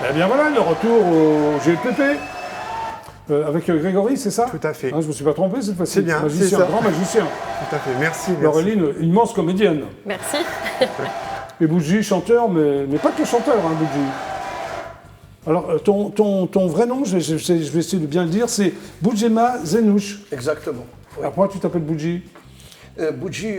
Eh bien voilà, le retour au GLPP. Avec Grégory, c'est ça? Tout à fait. Je ne me suis pas trompé cette fois-ci. C'est bien, Magicien, c'est ça. grand magicien. Tout à fait, merci. Laureline, immense comédienne. Merci. Et Boudji, chanteur, mais pas que chanteur, hein, Boudji. Alors, ton vrai nom, je vais essayer de bien le dire, c'est Boudjema Zenouch. Exactement. Oui. Alors, pourquoi tu t'appelles Boudji? Boudji,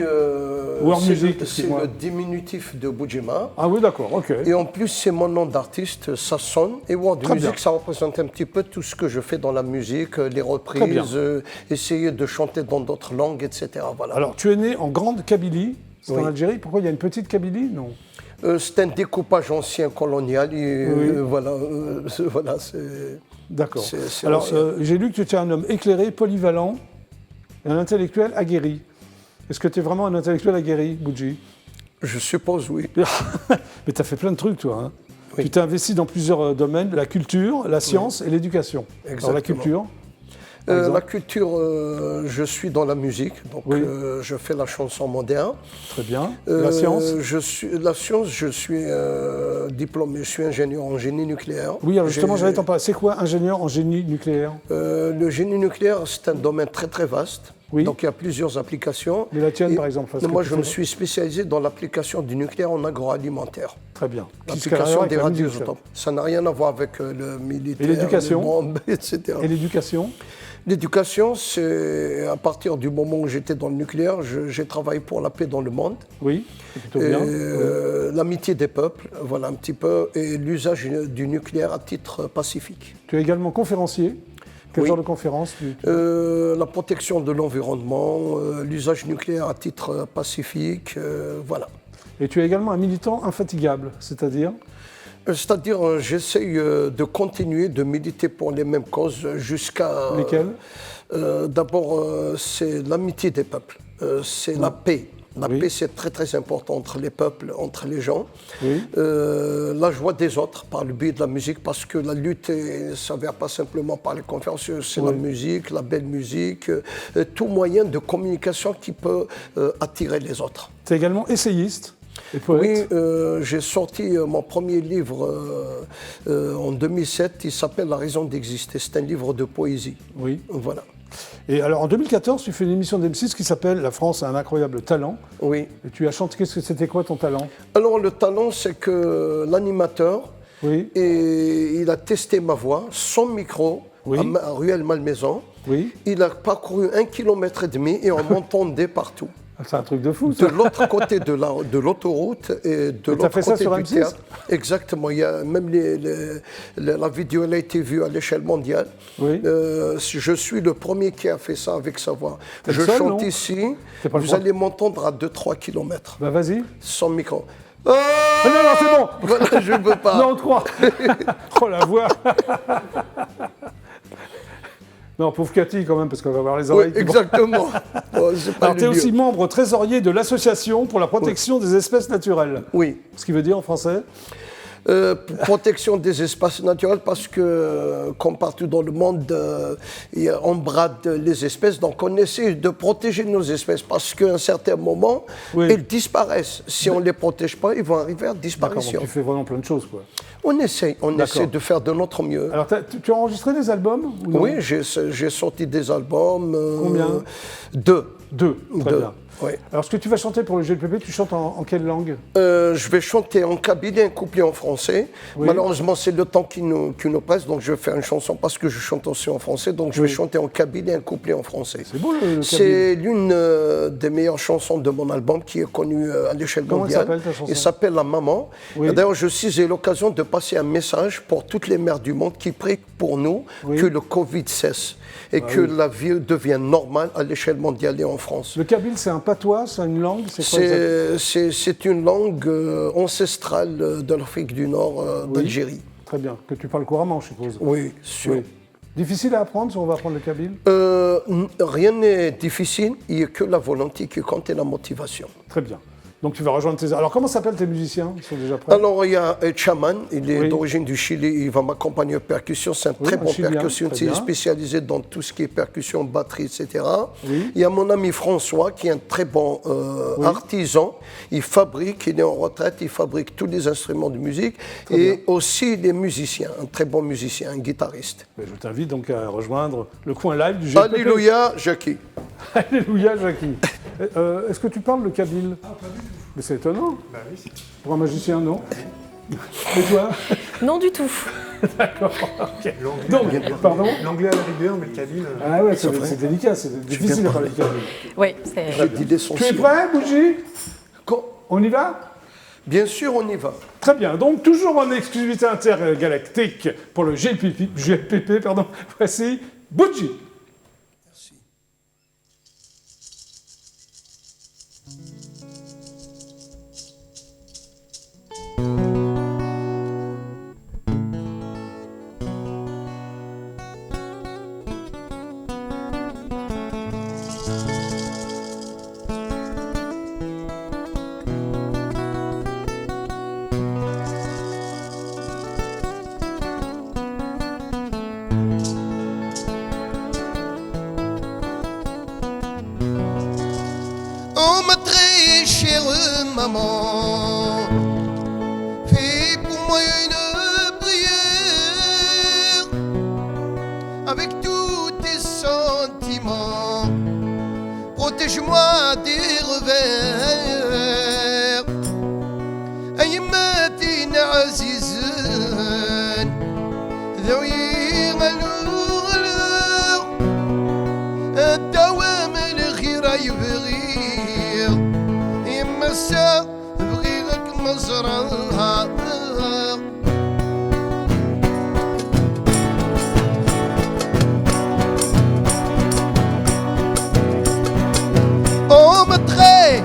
c'est le diminutif de Boudjema. Ah oui, d'accord, ok. Et en plus, c'est mon nom d'artiste, ça sonne. Et World Très Music, bien. ça représente un petit peu tout ce que je fais dans la musique, les reprises, essayer de chanter dans d'autres langues, etc. Voilà. Alors, tu es né en Grande Kabylie, c'est Oui. en Algérie. Pourquoi il y a une petite Kabylie? Non. C'est un découpage ancien colonial. Et, voilà, c'est... D'accord. c'est Alors, ancien. j'ai lu que tu étais un homme éclairé, polyvalent, et un intellectuel aguerri. Est-ce que tu es vraiment un intellectuel aguerri, Boudji? Je suppose, oui. Mais tu as fait plein de trucs, toi. Hein. Oui. Tu t'es investi dans plusieurs domaines, la culture, la science et l'éducation. Alors, la culture? La culture, je suis dans la musique, donc je fais la chanson moderne. Très bien. La science? La science, je suis diplômé, je suis ingénieur en génie nucléaire. Oui, alors justement, j'allais t'en parler. C'est quoi ingénieur en génie nucléaire? Le génie nucléaire, c'est un domaine très très vaste. Oui. Donc il y a plusieurs applications. Mais la tienne, par exemple? Moi, je me suis spécialisé dans l'application du nucléaire en agroalimentaire. Très bien. L'application des radioisotopes. Ça n'a rien à voir avec le militaire, et l'éducation, les bombes, etc. Et l'éducation? L'éducation, c'est à partir du moment où j'étais dans le nucléaire, j'ai travaillé pour la paix dans le monde. Oui, c'est plutôt bien. L'amitié des peuples, voilà un petit peu, et l'usage du nucléaire à titre pacifique. Tu es également conférencier. Quel genre de conférence? La protection de l'environnement, l'usage nucléaire à titre pacifique, voilà. Et tu es également un militant infatigable, c'est-à-dire? C'est-à-dire, j'essaye de continuer de militer pour les mêmes causes jusqu'à... Lesquelles? D'abord, c'est l'amitié des peuples, c'est la paix. La paix, c'est très très important entre les peuples, entre les gens. Oui. La joie des autres par le biais de la musique, parce que la lutte, ça ne vient pas simplement par les conférences, c'est la musique, la belle musique, tout moyen de communication qui peut attirer les autres. Tu es également essayiste et poète. Oui, j'ai sorti mon premier livre en 2007, il s'appelle La raison d'exister, c'est un livre de poésie. Oui. Voilà. Et alors en 2014, tu fais une émission d'M6 qui s'appelle La France a un incroyable talent. Oui. Et tu as chanté, c'était quoi ton talent? Alors le talent, c'est que l'animateur, il a testé ma voix, son micro, à Ruelle Malmaison. Oui. Il a parcouru 1,5 km et on m'entendait partout. C'est un truc de fou, ça. De l'autre côté de l'autoroute et de l'autre côté du M6? théâtre. Exactement. Il y a même la vidéo, elle a été vue à l'échelle mondiale. Oui. Je suis le premier qui a fait ça avec sa voix. Je seul, chante non? ici, vous allez m'entendre à 2-3 km. Bah vas-y. Sans micro. Ah non, non, c'est bon. Voilà, je ne veux pas. Non, 3. Oh la voix. Non, pauvre Cathy quand même, parce qu'on va avoir les oreilles. Oui, exactement. Alors, tu es aussi membre trésorier de l'Association pour la protection des espèces naturelles. Oui. Ce qui veut dire en français? Protection des espaces naturels, parce que, comme partout dans le monde, on brade les espèces. Donc, on essaie de protéger nos espèces, parce qu'à un certain moment, elles disparaissent. Si on ne les protège pas, ils vont arriver à disparition. Donc, tu fais vraiment plein de choses, quoi. On essaie de faire de notre mieux. Alors, tu as enregistré des albums ou non? Oui, j'ai sorti des albums. Combien? 2. Très bien. Oui. Alors, ce que tu vas chanter pour le GLPP, tu chantes en quelle langue? Je vais chanter en kabyle, un couplet en français. Oui. Malheureusement, c'est le temps qui nous presse, donc je vais faire une chanson parce que je chante aussi en français. Donc je vais chanter en kabyle et un couplet en français. C'est beau le kabyle. C'est l'une des meilleures chansons de mon album qui est connue à l'échelle mondiale. Comment elle s'appelle ta chanson? Elle s'appelle La Maman. Oui. D'ailleurs, je saisis l'occasion de passer un message pour toutes les mères du monde qui prient pour nous que le Covid cesse et que la vie devienne normale à l'échelle mondiale et en France. Le kabyle, c'est un patois, c'est une langue? C'est une langue ancestrale de l'Afrique du Nord, d'Algérie. Très bien. Que tu parles couramment, je suppose. Oui, sûr. Oui. Difficile à apprendre si on va apprendre le kabyle? Rien n'est difficile, il n'y a que la volonté qui compte et la motivation. Très bien. Donc tu vas rejoindre tes... Alors comment s'appellent tes musiciens? Ils sont déjà prêts? Alors, il y a Chaman, il est Oui. d'origine du Chili, il va m'accompagner en percussion. C'est un Oui, très un bon Chilien, percussionniste, très il est bien. spécialisé dans tout ce qui est percussion, batterie, etc. Oui. Il y a mon ami François, qui est un très bon artisan. Il fabrique, il est en retraite, il fabrique tous les instruments de musique. Et aussi des musiciens, un très bon musicien, un guitariste. Mais je t'invite donc à rejoindre le coin live du GPP. Alléluia, Jackie. Alléluia, Jackie. Est-ce que tu parles le kabyle? Pas du tout. Mais c'est étonnant. Bah oui. Pour un magicien, non. Et toi? Non du tout. D'accord. Ok. L'anglais, Donc, pardon? l'anglais à la rigueur, mais le kabyle. Ah ouais, c'est délicat, c'est difficile à parler le kabyle. Oui, c'est... J'ai dit Tu es prêt, Bougie? On y va? Bien sûr, on y va. Très bien. Donc, toujours en exclusivité intergalactique pour le GPP, pardon. Voici Bougie. Oh ma très chère maman, fais pour moi une prière avec tous tes sentiments, protège-moi des revers. أيمتي عزيزان ذوي غلوغ الدوام الخير يبغي يمسا بغيرك مزرعها Oh ma très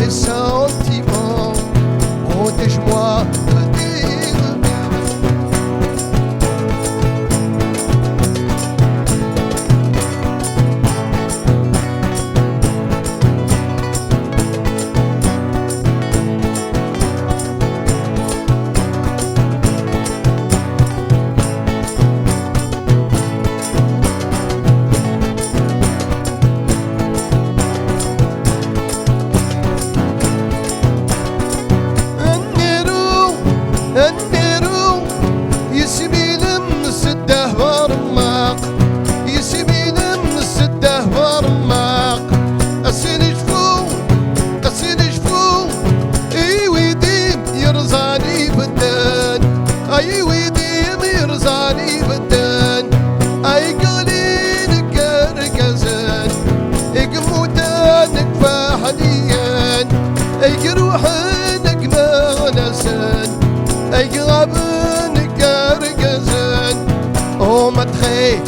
des sentiments. Protège-moi des revers. النيرو يسمي المسده ورماق يسمي المسده ورماق السنجفو اي ويديم يرزاني بدان اي ويديم يرزاني بدان اي قليل قرقزان اي قموتانك فاحليان اي روحانك مغنسان اي غابنك قرقزان او ما تخي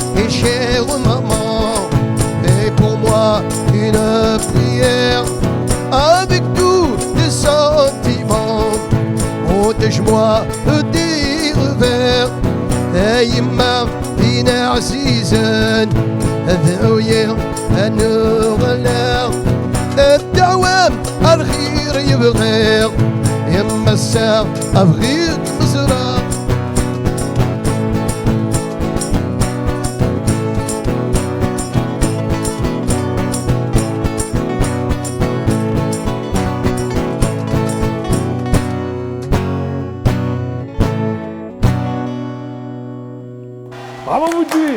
cher maman et pour moi une prière avec tous les sentiments. Protège-moi des revers يما فينا عزيزان ذوير النور النار الدعوام الخير يبغير يما الساق أبغيك مزرعة. Bravo Boudji.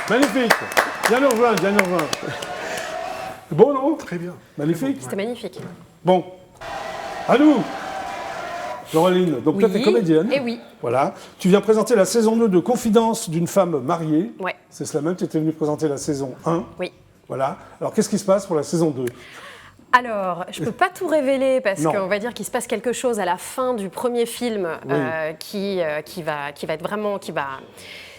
Magnifique. Viens nous rejoindre. Bon, non? Très bien. Magnifique. C'était magnifique. Bon, à nous. Laureline, donc toi, tu es comédienne. Eh oui. Voilà. Tu viens présenter la saison 2 de Confidence d'une femme mariée. Ouais. C'est cela même, tu étais venue présenter la saison 1. Oui. Voilà. Alors, qu'est-ce qui se passe pour la saison 2? Alors, je ne peux pas tout révéler parce Non. qu'on va dire qu'il se passe quelque chose à la fin du premier film Oui. qui va être vraiment...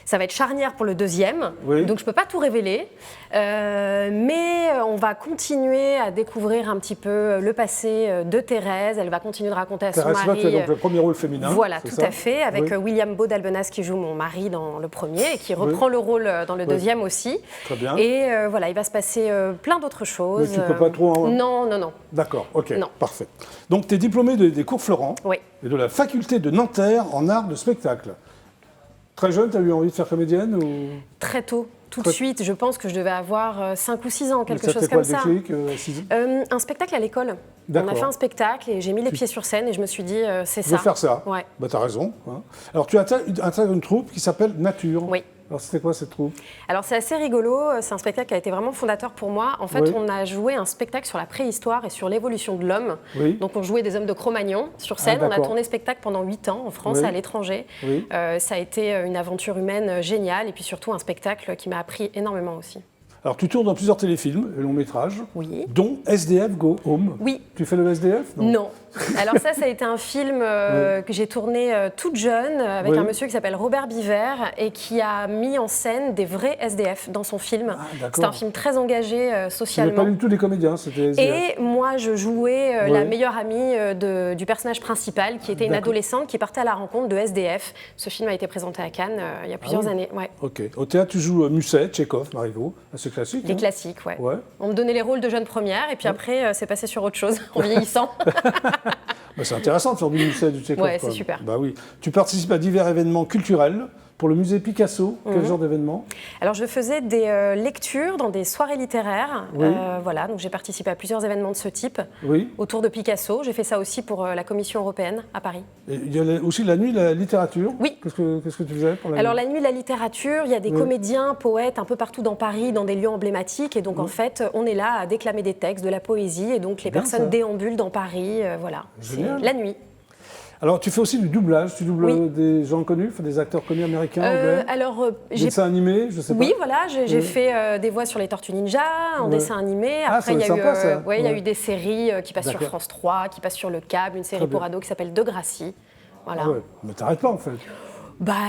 Ça va être charnière pour le deuxième, Oui. donc je ne peux pas tout révéler. Mais on va continuer à découvrir un petit peu le passé de Thérèse. Elle va continuer de raconter à son Thérèse Floch, mari. tu as donc le premier rôle féminin. Voilà, c'est tout ça à fait, avec Oui. William Beau d'Albenas qui joue mon mari dans le premier et qui reprend le rôle dans le deuxième aussi. Très bien. Et voilà, il va se passer plein d'autres choses. Mais tu peux pas trop en- Non. D'accord, ok, Non. parfait. Donc, tu es diplômé des cours Florent Oui. et de la faculté de Nanterre en art de spectacle. Très jeune, tu as eu envie de faire comédienne ou... Très tôt, tout de Très- suite. Je pense que je devais avoir 5 ou 6 ans, quelque Ça chose fait quoi comme le ça. déclic, à 6 ans Un spectacle à l'école. On D'accord. a fait un spectacle et j'ai mis les pieds sur scène et je me suis dit, c'est Je veux ça. faire ça. Ouais. Bah, t'as raison. Hein. Alors, tu intègres une troupe qui s'appelle Nature. Oui. Alors, c'était quoi cette troupe? Alors c'est assez rigolo, c'est un spectacle qui a été vraiment fondateur pour moi. En fait, Oui. on a joué un spectacle sur la préhistoire et sur l'évolution de l'homme. Oui. Donc on jouait des hommes de Cro-Magnon sur scène. On a d'accord. tourné spectacle pendant 8 ans en France Oui. et à l'étranger. Oui. Ça a été une aventure humaine géniale et puis surtout un spectacle qui m'a appris énormément aussi. Alors, tu tournes dans plusieurs téléfilms et longs métrages, Oui. dont SDF Go Home. Oui. Tu fais le SDF? Non. Alors ça a été un film que j'ai tourné toute jeune avec Oui. un monsieur qui s'appelle Robert Biver et qui a mis en scène des vrais SDF dans son film. Ah, d'accord. C'est un film très engagé Tu n'es socialement. pas du tout des comédiens, c'était SDF. Et moi, je jouais Oui. la meilleure amie du personnage principal, qui était une D'accord. adolescente qui partait à la rencontre de SDF. Ce film a été présenté à Cannes il y a plusieurs oui. années. Ouais. Ok. Au théâtre, tu joues Musset, Tchekhov, Marivaux, assez classique. Des hein. classiques, ouais. Ouais. On me donnait les rôles de jeune première, et puis après, c'est passé sur autre chose, en vieillissant. Bah, c'est intéressant de faire du Musset, du Tchekhov. Ouais, quoi. c'est super. Bah oui. Tu participes à divers événements culturels. Pour le musée Picasso, quel genre d'événement? Alors, je faisais des lectures dans des soirées littéraires. Oui. Voilà, donc j'ai participé à plusieurs événements de ce type Oui. autour de Picasso. J'ai fait ça aussi pour la Commission européenne à Paris. Et il y a aussi la nuit de la littérature. Oui. Qu'est-ce que tu faisais pour la Alors nuit? la nuit de la littérature, il y a des Oui. comédiens, poètes un peu partout dans Paris, dans des lieux emblématiques. Et donc en fait, on est là à déclamer des textes, de la poésie. Et donc les Bien, personnes ça. déambulent dans Paris. Voilà, c'est Génial. la nuit. Alors, tu fais aussi du doublage. Tu doubles Oui. des gens connus, enfin, des acteurs connus américains, anglais, Alors des j'ai... dessins animés, je sais pas. Oui, voilà, j'ai Oui. fait des voix sur les Tortues Ninja, en Ouais. dessin animé. Ah, Après, ça il y a va être sympa, ça. ouais, il y a Ouais. eu des séries qui passent sur D'accord. France 3, qui passent sur le câble, une série Très bien. pour ados qui s'appelle Degrassi. Voilà. Ah ouais. Mais t'arrêtes pas, en fait.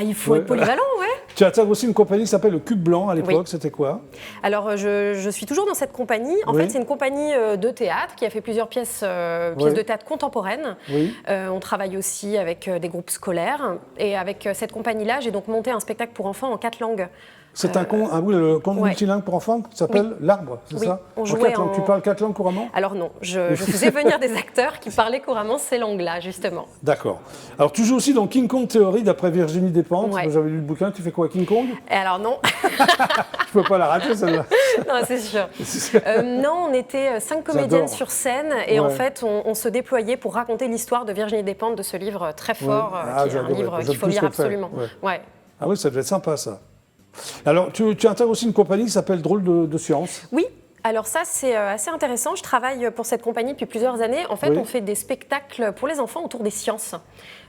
Il faut être polyvalent, ouais. Tu intègres aussi une compagnie qui s'appelle le Cube Blanc à l'époque, c'était quoi? Alors, je suis toujours dans cette compagnie. En fait, c'est une compagnie de théâtre qui a fait plusieurs pièces de théâtre contemporaines. On travaille aussi avec des groupes scolaires. Et avec cette compagnie-là, j'ai donc monté un spectacle pour enfants en 4 langues. C'est le conte multilingue pour enfants qui s'appelle L'Arbre, c'est ça? On jouait Tu parles 4 langues couramment? Alors non, je faisais venir des acteurs qui parlaient couramment ces langues-là, justement. D'accord. Alors tu joues aussi dans King Kong Theory d'après Virginie Despentes. J'avais lu le bouquin, tu fais quoi, King Kong? Et alors non. Je peux pas la rater celle-là. Non, c'est sûr. Non, on était 5 comédiennes sur scène et en fait on se déployait pour raconter l'histoire de Virginie Despentes, de ce livre très fort, qui est un livre qu'il faut lire absolument. Ah oui, ça devait être sympa ça. Alors, tu intègres aussi une compagnie qui s'appelle Drôle de Science. Oui, alors ça c'est assez intéressant. Je travaille pour cette compagnie depuis plusieurs années. En fait, on fait des spectacles pour les enfants autour des sciences.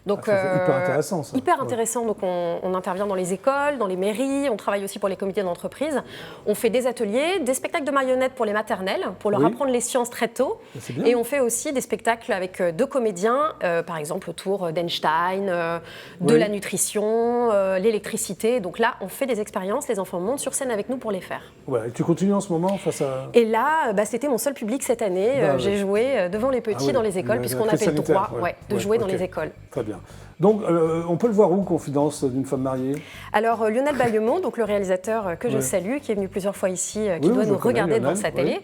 Donc, c'est hyper intéressant ça. Hyper intéressant. Donc on intervient dans les écoles, dans les mairies, on travaille aussi pour les comités d'entreprise. On fait des ateliers, des spectacles de marionnettes pour les maternelles, pour leur apprendre les sciences très tôt. Et on fait aussi des spectacles avec 2 comédiens, par exemple autour d'Einstein, de la nutrition, l'électricité. Donc là, on fait des expériences, les enfants montent sur scène avec nous pour les faire. Et tu continues en ce moment face à... Et là, c'était mon seul public cette année. J'ai joué devant les petits dans les écoles, puisqu'on avait le droit de jouer dans les écoles. Très bien. Donc, on peut le voir où, Confidence d'une femme mariée? Alors, Lionel Ballemont, donc le réalisateur que je salue, qui est venu plusieurs fois ici, qui doit nous regarder devant sa télé,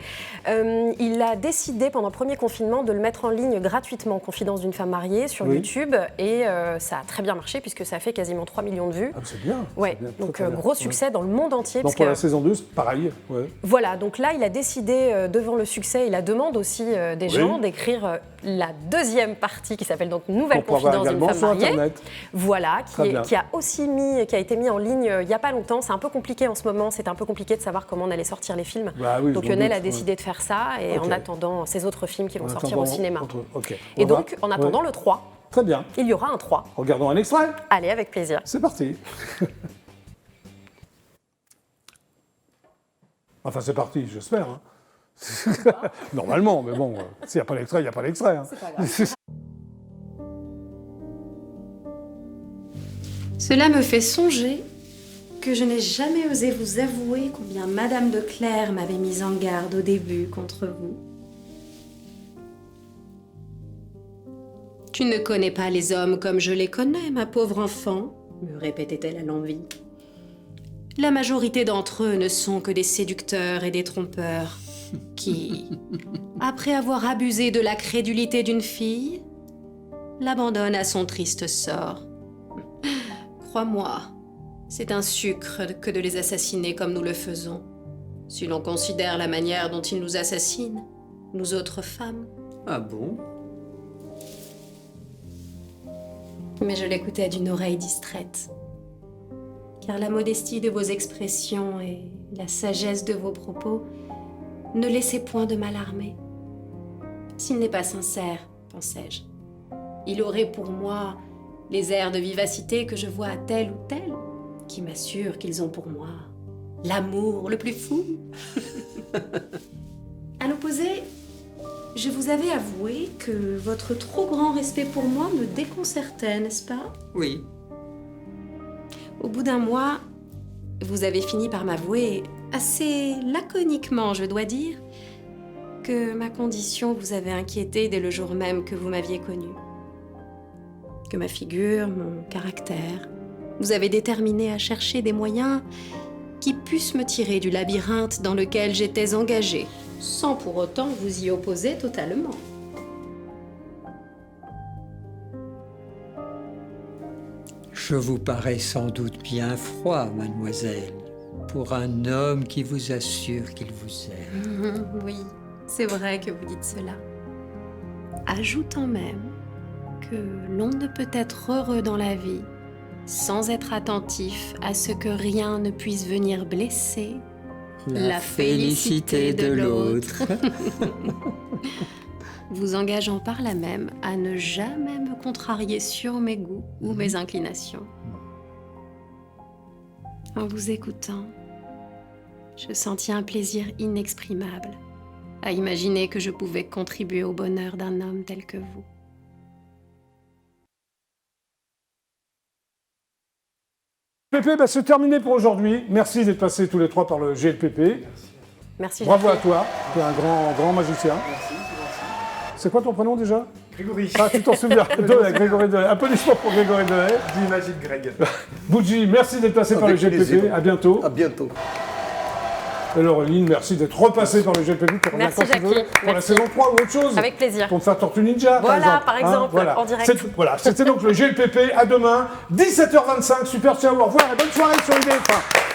il a décidé pendant le premier confinement de le mettre en ligne gratuitement, Confidence d'une femme mariée, sur YouTube, et ça a très bien marché puisque ça a fait quasiment 3 millions de vues. Ah, c'est bien. Donc gros succès dans le monde entier. Donc pour la saison 2, pareil. Voilà, donc là, il a décidé, devant le succès et la demande aussi des gens, d'écrire la deuxième partie qui s'appelle donc Nouvelle Confidence d'une femme mariée. Voilà, qui a été mis en ligne il n'y a pas longtemps. C'est un peu compliqué en ce moment. C'était un peu compliqué de savoir comment on allait sortir les films. Donc Lionel a décidé de faire ça et en attendant ces autres films qui vont sortir au cinéma. Et donc, en attendant le 3, très bien. Il y aura un 3. Regardons un extrait. Allez, avec plaisir. C'est parti. Enfin, c'est parti, j'espère. Normalement, mais bon, s'il n'y a pas l'extrait, il n'y a pas l'extrait. C'est pas grave. Cela me fait songer que je n'ai jamais osé vous avouer combien Madame de Clères m'avait mise en garde au début contre vous. Tu ne connais pas les hommes comme je les connais, ma pauvre enfant, me répétait-elle à l'envi. La majorité d'entre eux ne sont que des séducteurs et des trompeurs qui, après avoir abusé de la crédulité d'une fille, l'abandonnent à son triste sort. Crois-moi, c'est un sucre que de les assassiner comme nous le faisons, si l'on considère la manière dont ils nous assassinent, nous autres femmes. Ah bon? Mais je l'écoutais d'une oreille distraite, car la modestie de vos expressions et la sagesse de vos propos ne laissaient point de m'alarmer. S'il n'est pas sincère, pensais-je, il aurait pour moi les airs de vivacité que je vois à tel ou tel, qui m'assurent qu'ils ont pour moi l'amour le plus fou. À l'opposé, je vous avais avoué que votre trop grand respect pour moi me déconcertait, n'est-ce pas? Oui. Au bout d'un mois, vous avez fini par m'avouer, assez laconiquement je dois dire, que ma condition vous avait inquiété dès le jour même que vous m'aviez connue. Que ma figure, mon caractère, vous avez déterminé à chercher des moyens qui puissent me tirer du labyrinthe dans lequel j'étais engagée, sans pour autant vous y opposer totalement. Je vous parais sans doute bien froid, mademoiselle, pour un homme qui vous assure qu'il vous aime. Oui, c'est vrai que vous dites cela. Ajoutant même que l'on ne peut être heureux dans la vie sans être attentif à ce que rien ne puisse venir blesser la félicité de l'autre. Vous engageant par là même à ne jamais me contrarier sur mes goûts ou mes inclinations. En vous écoutant, je sentis un plaisir inexprimable à imaginer que je pouvais contribuer au bonheur d'un homme tel que vous. GLPP, bah, c'est terminé pour aujourd'hui. Merci d'être passés tous les trois par le GLPP. Merci. Bravo à toi, tu es un grand magicien. Merci. C'est quoi ton prénom déjà? Grégory. Ah, tu t'en souviens. Grégory Delay. Applaudissements pour Grégory Delay. Du Magic Greg. Boudji, merci d'être passé par le GLPP. À bientôt. À bientôt. Et Laureline, merci d'être repassé par le GLPP. Merci Jackie. Pour la saison 3 ou autre chose. Avec plaisir. Pour me faire Tortue Ninja, par exemple, en direct. Voilà, c'était donc le GLPP. À demain, 17h25. Super, ciao, au revoir et bonne soirée sur IDF1.